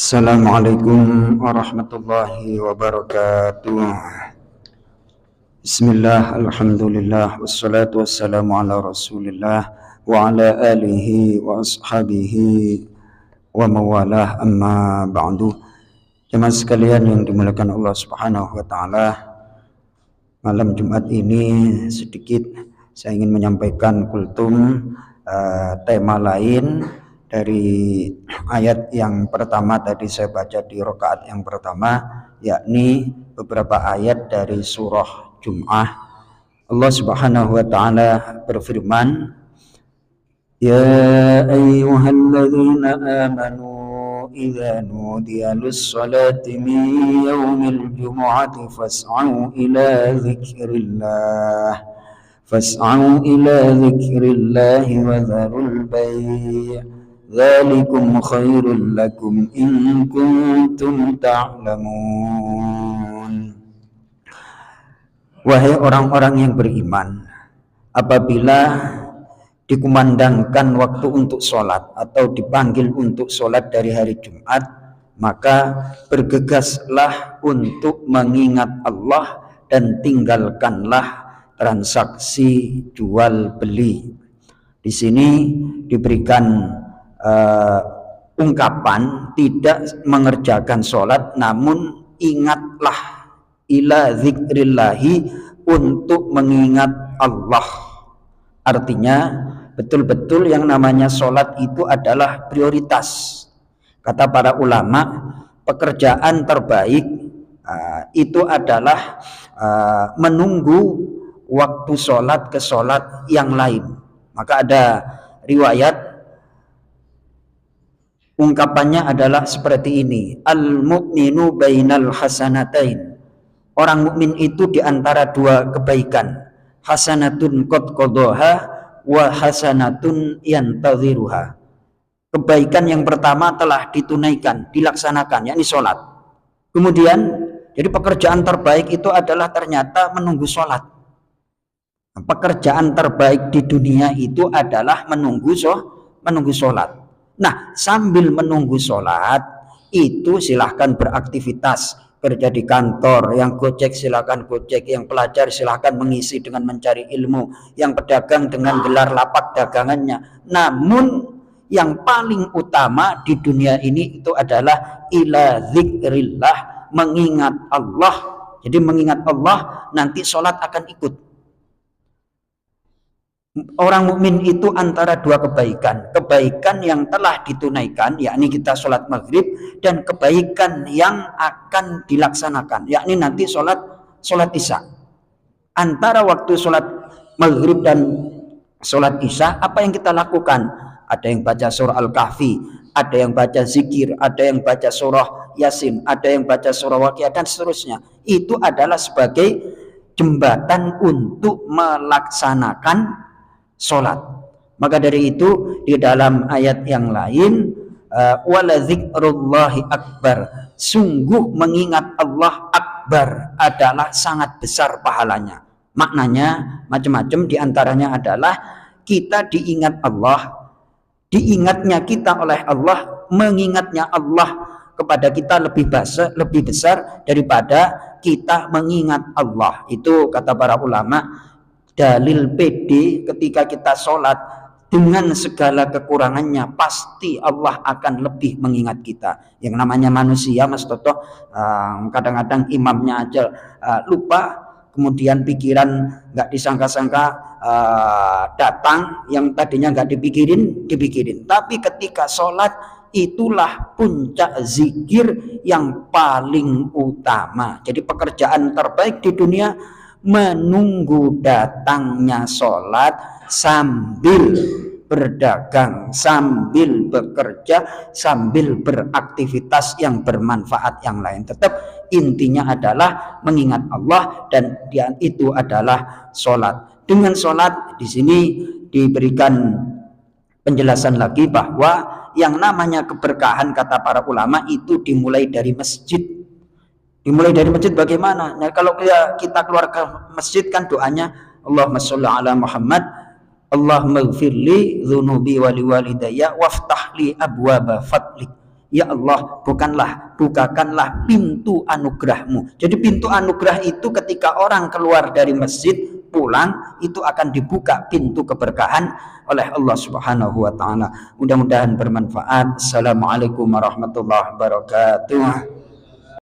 Assalamualaikum warahmatullahi wabarakatuh. Bismillah, alhamdulillah, wassalatu wassalamu ala rasulillah wa ala alihi wa ashabihi wa mawalah, amma ba'du. Jemaah sekalian yang dimuliakan Allah subhanahu wa ta'ala, malam Jumat ini sedikit saya ingin menyampaikan kultum tema lain dari ayat yang pertama tadi saya baca di rakaat yang pertama, yakni beberapa ayat dari surah Jum'ah. Allah Subhanahu wa taala berfirman, ya ayyuhalladzina amanu idza nudiya lis-salati min yaumil jumu'ati fas'au ila dzikrillahi wa dzarul bai'. Dzalikum khairul lakum in kuntum ta'lamun. Wahai orang-orang yang beriman, apabila dikumandangkan waktu untuk sholat atau dipanggil untuk sholat dari hari Jumat, maka bergegaslah untuk mengingat Allah dan tinggalkanlah transaksi jual beli. Di sini diberikan ungkapan tidak mengerjakan sholat, namun ingatlah ila zikrillahi, untuk mengingat Allah. Artinya betul-betul yang namanya sholat itu adalah prioritas. Kata para ulama, pekerjaan terbaik itu adalah menunggu waktu sholat ke sholat yang lain. Maka ada riwayat ungkapannya adalah seperti ini, al-mu'minu bainal hasanatain. Orang mukmin itu di antara dua kebaikan, hasanatun qad qadaha wa hasanatun yantadhiruha. Kebaikan yang pertama telah ditunaikan, dilaksanakan, yakni sholat. Kemudian, jadi pekerjaan terbaik itu adalah ternyata menunggu sholat. Pekerjaan terbaik di dunia itu adalah menunggu sholat. Nah, sambil menunggu sholat itu silahkan beraktivitas, kerja di kantor, yang gojek silahkan gojek, yang pelajar silahkan mengisi dengan mencari ilmu, yang pedagang dengan gelar lapak dagangannya. Namun yang paling utama di dunia ini itu adalah ila zikrillah, mengingat Allah. Jadi mengingat Allah, nanti sholat akan ikut. Orang mukmin itu antara dua kebaikan yang telah ditunaikan, yakni kita sholat maghrib, dan kebaikan yang akan dilaksanakan, yakni nanti sholat isya. Antara waktu sholat maghrib dan sholat isya, apa yang kita lakukan? Ada yang baca surah Al-Kahfi, ada yang baca zikir, ada yang baca surah Yasin, ada yang baca surah Waqiah, dan seterusnya. Itu adalah sebagai jembatan untuk melaksanakan sholat. Maka dari itu di dalam ayat yang lain, wala dzikrullahi akbar, sungguh mengingat Allah akbar adalah sangat besar pahalanya. Maknanya macam-macam, diantaranya adalah kita diingat Allah, diingatnya kita oleh Allah, mengingatnya Allah kepada kita lebih besar daripada kita mengingat Allah. Itu kata para ulama dalil PD ketika kita sholat dengan segala kekurangannya, pasti Allah akan lebih mengingat kita. Yang namanya manusia, Mas Toto, kadang-kadang imamnya aja lupa, kemudian pikiran nggak disangka-sangka datang, yang tadinya nggak dipikirin. Tapi ketika sholat, itulah puncak zikir yang paling utama. Jadi pekerjaan terbaik di dunia menunggu datangnya sholat sambil berdagang, sambil bekerja, sambil beraktivitas yang bermanfaat yang lain. Tetap intinya adalah mengingat Allah, dan itu adalah sholat. Dengan sholat di sini diberikan penjelasan lagi bahwa yang namanya keberkahan, kata para ulama, itu dimulai dari masjid. Dimulai dari masjid bagaimana? Nah, kalau kita keluar ke masjid kan doanya Allahumma sholli ala Muhammad, Allahumma ighfirli dzunubi wa liwalidayya waftah li abwaba fadlik. Ya Allah, bukakanlah pintu anugerahmu. Jadi pintu anugerah itu ketika orang keluar dari masjid pulang itu akan dibuka pintu keberkahan oleh Allah Subhanahu wa taala. Mudah-mudahan bermanfaat. Assalamualaikum warahmatullahi wabarakatuh.